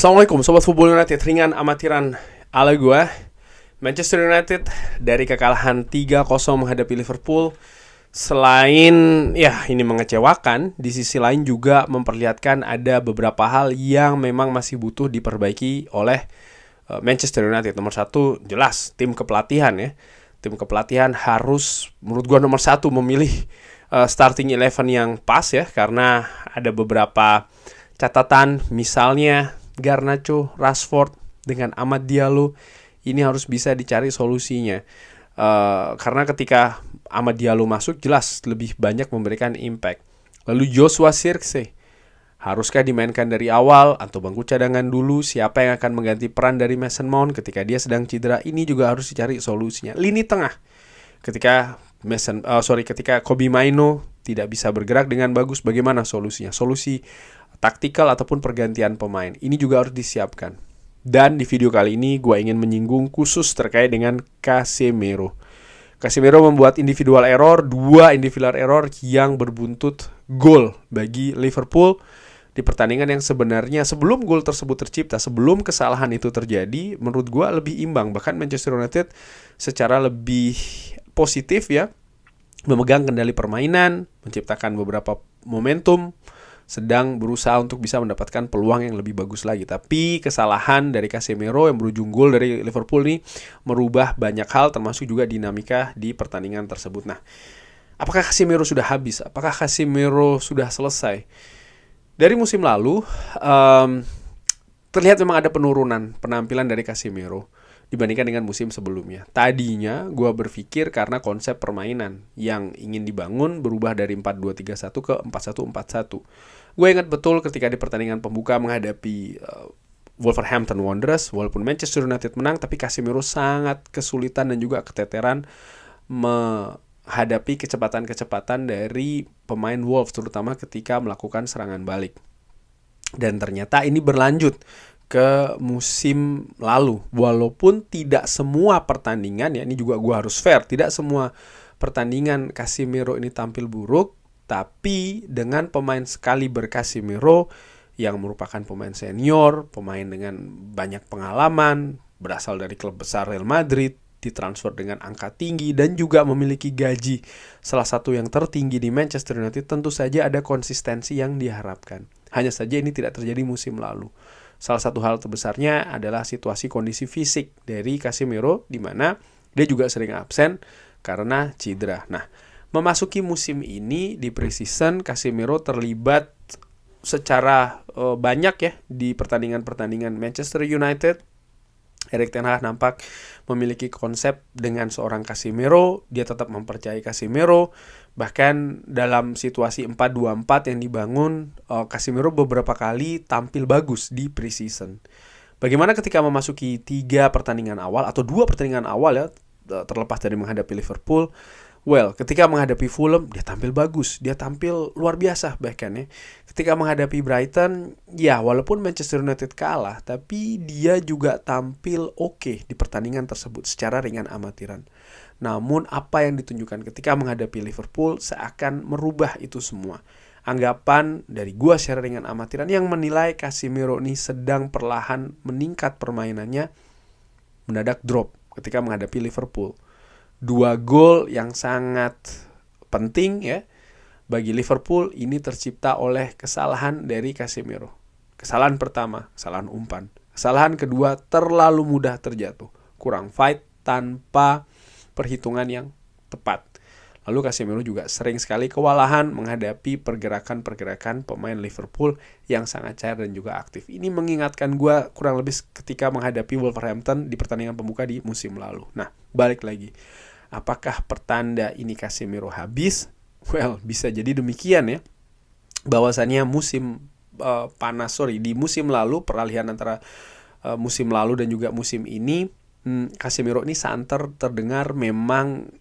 Assalamualaikum Sobat Football United, ringan amatiran ala gue. Manchester United dari kekalahan 3-0 menghadapi Liverpool, selain ini mengecewakan, di sisi lain juga memperlihatkan ada beberapa hal yang memang masih butuh diperbaiki oleh Manchester United. Nomor satu jelas tim kepelatihan ya. Tim kepelatihan harus menurut gue nomor satu memilih starting 11 yang pas ya, karena ada beberapa catatan, misalnya Garnacho, Rashford dengan Amad Diallo ini harus bisa dicari solusinya. Karena ketika Amad Diallo masuk jelas lebih banyak memberikan impact. Lalu Joshua Zirkzee haruskah dimainkan dari awal atau bangku cadangan dulu? Siapa yang akan mengganti peran dari Mason Mount ketika dia sedang cedera? Ini juga harus dicari solusinya. Lini tengah ketika ketika Kobbie Mainoo tidak bisa bergerak dengan bagus, bagaimana solusinya? Solusi taktikal ataupun pergantian pemain ini juga harus disiapkan. Dan di video kali ini gue ingin menyinggung khusus terkait dengan Casemiro. Casemiro membuat individual error, 2 individual error yang berbuntut gol bagi Liverpool di pertandingan yang sebenarnya sebelum gol tersebut tercipta, sebelum kesalahan itu terjadi, menurut gue lebih imbang. Bahkan Manchester United secara lebih positif ya, memegang kendali permainan, menciptakan beberapa momentum, sedang berusaha untuk bisa mendapatkan peluang yang lebih bagus lagi. Tapi kesalahan dari Casemiro yang berujung gol dari Liverpool ini merubah banyak hal, termasuk juga dinamika di pertandingan tersebut. Nah, apakah Casemiro sudah habis? Apakah Casemiro sudah selesai? Dari musim lalu terlihat memang ada penurunan penampilan dari Casemiro dibandingkan dengan musim sebelumnya. Tadinya gue berpikir karena konsep permainan yang ingin dibangun berubah dari 4-2-3-1 ke 4-1-4-1. Gue ingat betul ketika di pertandingan pembuka menghadapi Wolverhampton Wanderers, walaupun Manchester United menang, tapi Casemiro sangat kesulitan dan juga keteteran menghadapi kecepatan-kecepatan dari pemain Wolves, terutama ketika melakukan serangan balik. Dan ternyata ini berlanjut ke musim lalu, walaupun tidak semua pertandingan ya, ini juga gue harus fair, tidak semua pertandingan Casemiro ini tampil buruk, tapi dengan pemain sekali Casemiro yang merupakan pemain senior, pemain dengan banyak pengalaman, berasal dari klub besar Real Madrid, ditransfer dengan angka tinggi dan juga memiliki gaji salah satu yang tertinggi di Manchester United, tentu saja ada konsistensi yang diharapkan. Hanya saja ini tidak terjadi musim lalu. Salah satu hal terbesarnya adalah situasi kondisi fisik dari Casemiro, di mana dia juga sering absen karena cedera. Nah, memasuki musim ini di pre-season, Casemiro terlibat secara banyak ya di pertandingan-pertandingan Manchester United. Erik ten Hag nampak memiliki konsep dengan seorang Casemiro, dia tetap mempercayai Casemiro. Bahkan dalam situasi 4-2-4 yang dibangun, Casemiro beberapa kali tampil bagus di pre-season. Bagaimana ketika memasuki 3 pertandingan awal atau 2 pertandingan awal ya, terlepas dari menghadapi Liverpool, ketika menghadapi Fulham dia tampil bagus, dia tampil luar biasa bahkan ya. Ketika menghadapi Brighton, ya walaupun Manchester United kalah, tapi dia juga tampil oke di pertandingan tersebut secara ringan amatiran. Namun apa yang ditunjukkan ketika menghadapi Liverpool seakan merubah itu semua. Anggapan dari gua secara ringan amatiran yang menilai Casemiro ini sedang perlahan meningkat permainannya, mendadak drop ketika menghadapi Liverpool. 2 gol yang sangat penting ya bagi Liverpool ini tercipta oleh kesalahan dari Casemiro. Kesalahan pertama, kesalahan umpan. Kesalahan kedua, terlalu mudah terjatuh, kurang fight tanpa perhitungan yang tepat. Lalu Casemiro juga sering sekali kewalahan menghadapi pergerakan-pergerakan pemain Liverpool yang sangat cair dan juga aktif. Ini mengingatkan gue kurang lebih ketika menghadapi Wolverhampton di pertandingan pembuka di musim lalu. Nah, balik lagi. Apakah pertanda ini Casemiro habis? Bisa jadi demikian ya. Bahwasannya di musim lalu, peralihan antara musim lalu dan juga musim ini, Casemiro ini santer terdengar memang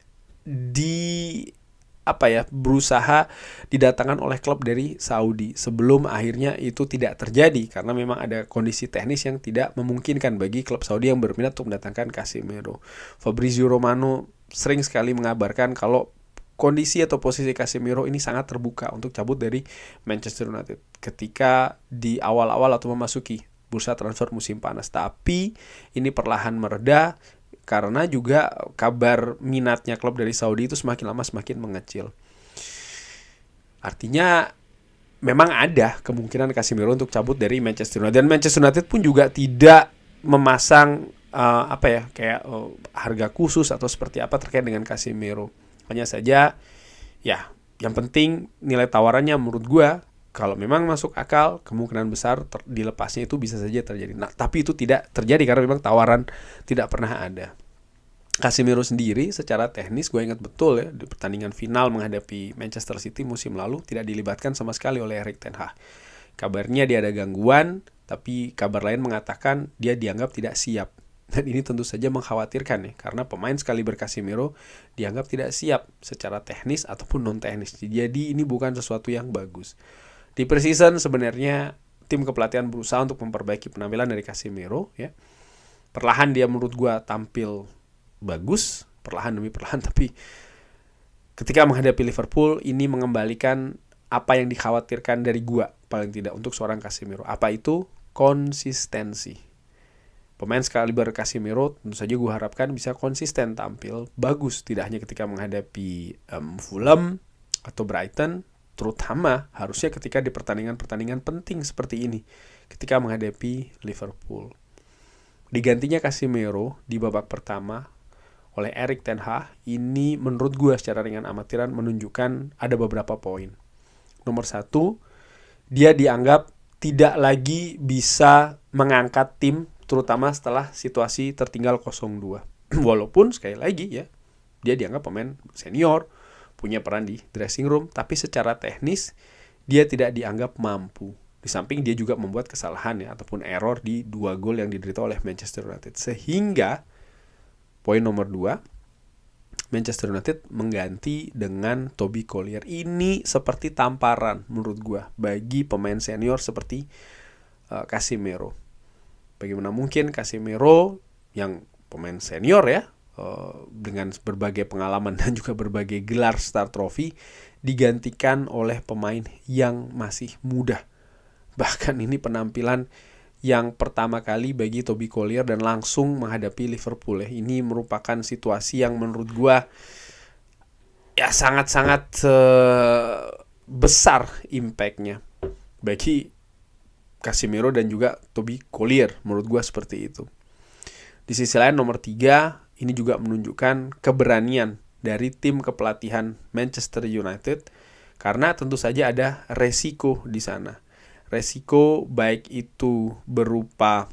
berusaha didatangkan oleh klub dari Saudi, sebelum akhirnya itu tidak terjadi karena memang ada kondisi teknis yang tidak memungkinkan bagi klub Saudi yang berminat untuk mendatangkan Casemiro. Fabrizio Romano sering sekali mengabarkan kalau kondisi atau posisi Casemiro ini sangat terbuka untuk cabut dari Manchester United ketika di awal-awal atau memasuki bursa transfer musim panas. Tapi ini perlahan mereda karena juga kabar minatnya klub dari Saudi itu semakin lama semakin mengecil. Artinya memang ada kemungkinan Casemiro untuk cabut dari Manchester United. Dan Manchester United pun juga tidak memasang harga khusus atau seperti apa terkait dengan Casemiro. Hanya saja ya yang penting nilai tawarannya menurut gue kalau memang masuk akal, kemungkinan besar dilepasnya itu bisa saja terjadi. Nah, tapi itu tidak terjadi karena memang tawaran tidak pernah ada. Casemiro sendiri secara teknis gue ingat betul ya di pertandingan final menghadapi Manchester City musim lalu tidak dilibatkan sama sekali oleh Erik ten Hag. Kabarnya dia ada gangguan, tapi kabar lain mengatakan dia dianggap tidak siap. Dan ini tentu saja mengkhawatirkan ya, karena pemain sekaliber Casemiro dianggap tidak siap secara teknis ataupun non teknis. Jadi ini bukan sesuatu yang bagus. Di preseason sebenarnya tim kepelatihan berusaha untuk memperbaiki penampilan dari Casemiro ya. Perlahan dia menurut gue tampil bagus, perlahan demi perlahan, tapi ketika menghadapi Liverpool ini mengembalikan apa yang dikhawatirkan dari gua paling tidak untuk seorang Casemiro. Apa itu? Konsistensi. Pemain sekaliber Casemiro tentu saja gua harapkan bisa konsisten tampil bagus, tidak hanya ketika menghadapi Fulham atau Brighton, terutama harusnya ketika di pertandingan-pertandingan penting seperti ini, ketika menghadapi Liverpool. Digantinya Casemiro di babak pertama oleh Erik ten Hag, ini menurut gue secara ringan amatiran menunjukkan ada beberapa poin. Nomor 1, dia dianggap tidak lagi bisa mengangkat tim, terutama setelah situasi tertinggal 0-2. Walaupun sekali lagi ya, dia dianggap pemain senior, punya peran di dressing room, tapi secara teknis dia tidak dianggap mampu. Di samping dia juga membuat kesalahan ya, ataupun error di 2 gol yang diderita oleh Manchester United. Sehingga poin nomor 2, Manchester United mengganti dengan Toby Collier. Ini seperti tamparan menurut gue bagi pemain senior seperti Casemiro. Bagaimana mungkin Casemiro yang pemain senior ya, dengan berbagai pengalaman dan juga berbagai gelar Star Trophy digantikan oleh pemain yang masih muda. Bahkan ini penampilan yang pertama kali bagi Toby Collier dan langsung menghadapi Liverpool ya. Ini merupakan situasi yang menurut gua ya sangat-sangat besar impact-nya bagi Casemiro dan juga Toby Collier, menurut gua seperti itu. Di sisi lain nomor 3, ini juga menunjukkan keberanian dari tim kepelatihan Manchester United karena tentu saja ada resiko di sana. Resiko baik itu berupa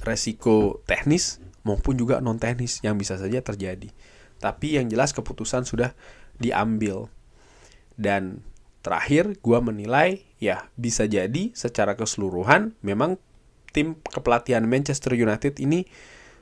resiko teknis maupun juga non teknis yang bisa saja terjadi. Tapi yang jelas keputusan sudah diambil. Dan terakhir gue menilai ya bisa jadi secara keseluruhan memang tim kepelatihan Manchester United ini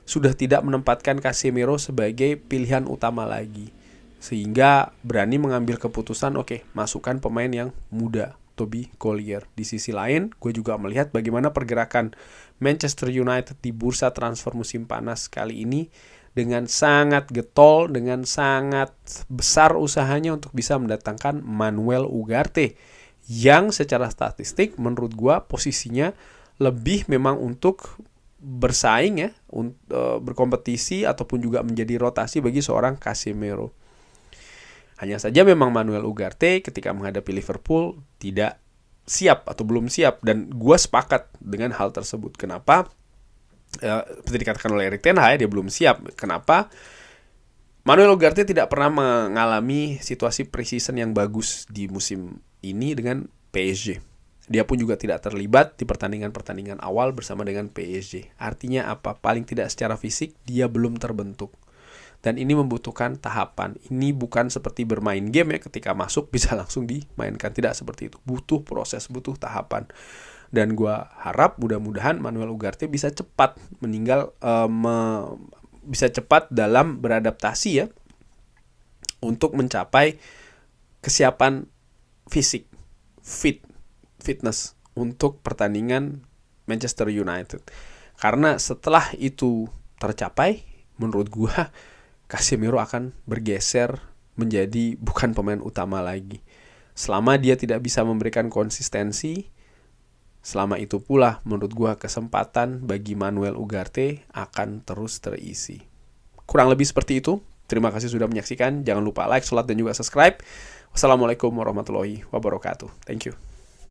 sudah tidak menempatkan Casemiro sebagai pilihan utama lagi. Sehingga berani mengambil keputusan masukkan pemain yang muda, Toby Collier. Di sisi lain, gue juga melihat bagaimana pergerakan Manchester United di bursa transfer musim panas kali ini dengan sangat getol, dengan sangat besar usahanya untuk bisa mendatangkan Manuel Ugarte yang secara statistik menurut gue posisinya lebih memang untuk bersaing ya, berkompetisi ataupun juga menjadi rotasi bagi seorang Casemiro. Hanya saja memang Manuel Ugarte ketika menghadapi Liverpool tidak siap atau belum siap. Dan gue sepakat dengan hal tersebut. Kenapa? Seperti dikatakan oleh Erik ten Hag, dia belum siap. Kenapa? Manuel Ugarte tidak pernah mengalami situasi preseason yang bagus di musim ini dengan PSG. Dia pun juga tidak terlibat di pertandingan-pertandingan awal bersama dengan PSG. Artinya apa? Paling tidak secara fisik dia belum terbentuk. Dan ini membutuhkan tahapan. Ini bukan seperti bermain game ya, ketika masuk bisa langsung dimainkan. Tidak seperti itu. Butuh proses, butuh tahapan. Dan gue harap mudah-mudahan Manuel Ugarte bisa cepat bisa cepat dalam beradaptasi ya, untuk mencapai kesiapan fisik, fitness untuk pertandingan Manchester United. Karena setelah itu tercapai, menurut gue Casemiro akan bergeser menjadi bukan pemain utama lagi. Selama dia tidak bisa memberikan konsistensi, Selama itu pula menurut gue kesempatan bagi Manuel Ugarte akan terus terisi. Kurang lebih seperti itu. Terima kasih sudah menyaksikan. Jangan lupa like, share, dan juga subscribe. Wassalamualaikum warahmatullahi wabarakatuh. Thank you.